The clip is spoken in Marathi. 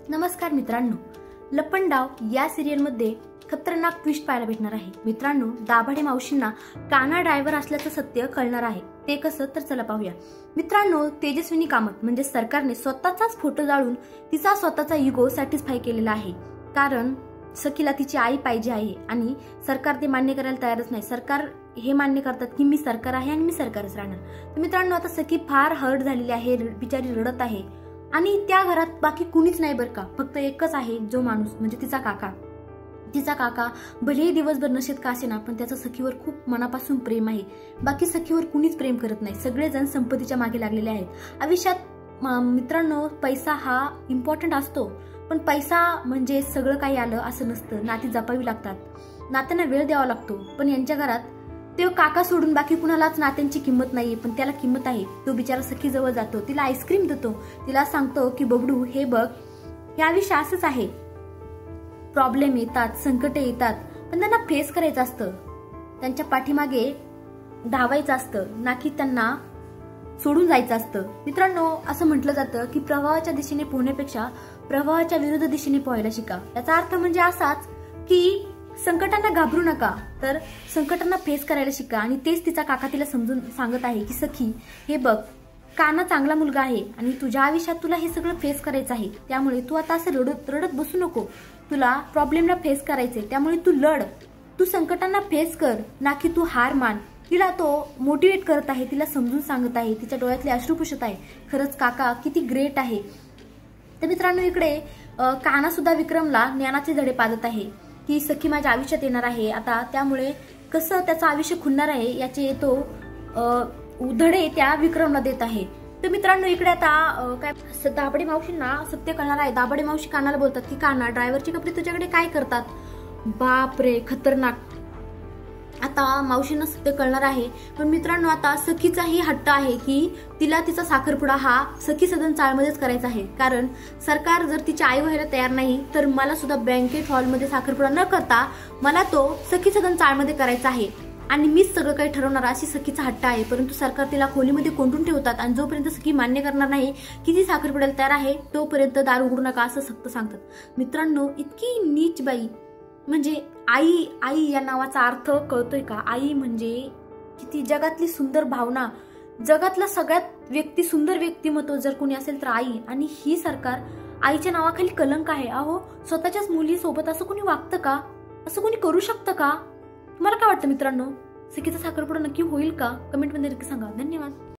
नमस्कार मित्रांनो, लपंडाव या सिरियलमध्ये खतरनाक ट्विस्ट पाहायला भेटणार आहे। मित्रांनो, दाभाडे मावशींना काना ड्रायव्हर असल्याचं सत्य कळणार आहे। ते कसं तर चला पाहूया। मित्रांनो, तेजस्विनी कामत म्हणजे सरकारने स्वतःचाच फोटो जाळून तिचा स्वतःचा इगो सॅटिस्फाय केलेला आहे। कारण सखीला तिची आई पाहिजे आहे आणि सरकार ते मान्य करायला तयारच नाही। सरकार हे मान्य करतात की मी सरकार आहे आणि मी सरकारच राहणार। तर मित्रांनो, आता सखी फार हर्ट झालेली आहे, बिचारी रडत आहे आणि त्या घरात बाकी कुणीच नाही बरं का, फक्त एकच आहे जो माणूस म्हणजे तिचा काका। तिचा काका भलेही दिवसभर नशेत का असेना, पण त्याचं सखीवर खूप मनापासून प्रेम आहे। बाकी सखीवर कुणीच प्रेम करत नाही, सगळेजण संपत्तीच्या मागे लागलेले आहेत। आयुष्यात मित्रांनो, पैसा हा इम्पॉर्टंट असतो, पण पैसा म्हणजे सगळं काही आलं असं नसतं। नाती जपावी लागतात, नात्यांना वेळ द्यावा लागतो। पण यांच्या घरात ते काका सोडून बाकी कुणालाच नात्यांची किंमत नाहीये, पण त्याला किंमत आहे। तो बिचारा सखी जवळ जातो, तिला आईस्क्रीम देतो, तिला सांगतो की बबडू हे बघ, हे आयुष्य असंच आहे। प्रॉब्लेम येतात, संकट येतात, पण त्यांना फेस करायचं असतं, त्यांच्या पाठीमागे धावायचं असतं, ना की त्यांना सोडून जायचं असतं। मित्रांनो, असं म्हटलं जातं की प्रवाहाच्या दिशेने पोहण्यापेक्षा प्रवाहाच्या विरुद्ध दिशेने पोहायला शिका। याचा अर्थ म्हणजे असाच की संकटांना घाबरू नका, तर संकटांना फेस करायला शिका। आणि तेच तिचा काका तिला समजून सांगत आहे की सखी हे बघ, काना चांगला मुलगा आहे आणि तुझ्या आयुष्यात तुला हे सगळं फेस करायचं आहे। त्यामुळे तू आता असं रडत बसू नको, तुला प्रॉब्लेमला फेस करायचंय, त्यामुळे तू लढ, तू संकटांना फेस कर, ना की तू हार मान। तिला तो मोटिवेट करत आहे, तिला समजून सांगत आहे, तिच्या डोळ्यातले अश्रू पुसत आहे। खरंच काका किती ग्रेट आहे। तर मित्रांनो, इकडे काना सुद्धा विक्रमला ज्ञानाचे धडे पाजत आहे की सखी माझ्या आयुष्यात येणार आहे आता, त्यामुळे कसं त्याचं आयुष्य खुलणार आहे याचे तो धडे त्या विक्रमला देत आहे। तर मित्रांनो, इकडे आता काय दाभाडे मावशींना सत्य कळणार आहे। दाभाडे मावशी कानाला बोलतात की काना, ड्रायव्हरचे कपडे तुझ्याकडे काय करतात? बाप रे, खतरनाक। आता मावशींना सत्य कळणार आहे। पण मित्रांनो, आता सखीचाही हट्ट आहे की तिला तिचा साखरपुडा हा सखी सदन चाळमध्येच करायचा आहे। कारण सरकार जर तिची आई व्हायला तयार नाही, तर मला सुद्धा बँकेट हॉलमध्ये साखरपुडा न करता मला तो सखी सदन चाळमध्ये करायचा आहे आणि मीच सगळं काही ठरवणार, अशी सखीचा हट्ट आहे। परंतु सरकार तिला खोलीमध्ये कोंडून ठेवतात आणि जोपर्यंत सखी मान्य करणार नाही की ती साखरपुड्याला तयार आहे, तोपर्यंत दार उघडू नका असं सक्त सांगतात। मित्रांनो, इतकी नीच बाई, म्हणजे आई, आई या नावाचा अर्थ कळतोय का? आई म्हणजे किती जगातली सुंदर भावना, जगातला सगळ्यात सुंदर व्यक्तिमत्व जर कोणी असेल तर आई। आणि ही सरकार आईच्या नावाखाली कलंक आहे। अहो, स्वतःच्याच मुलीसोबत असं कोणी वागतं का? असं कोणी करू शकतं का? तुम्हाला काय वाटतं मित्रांनो? सखीचा साखरपुडा नक्की होईल का? कमेंटमध्ये नक्की सांगा। धन्यवाद।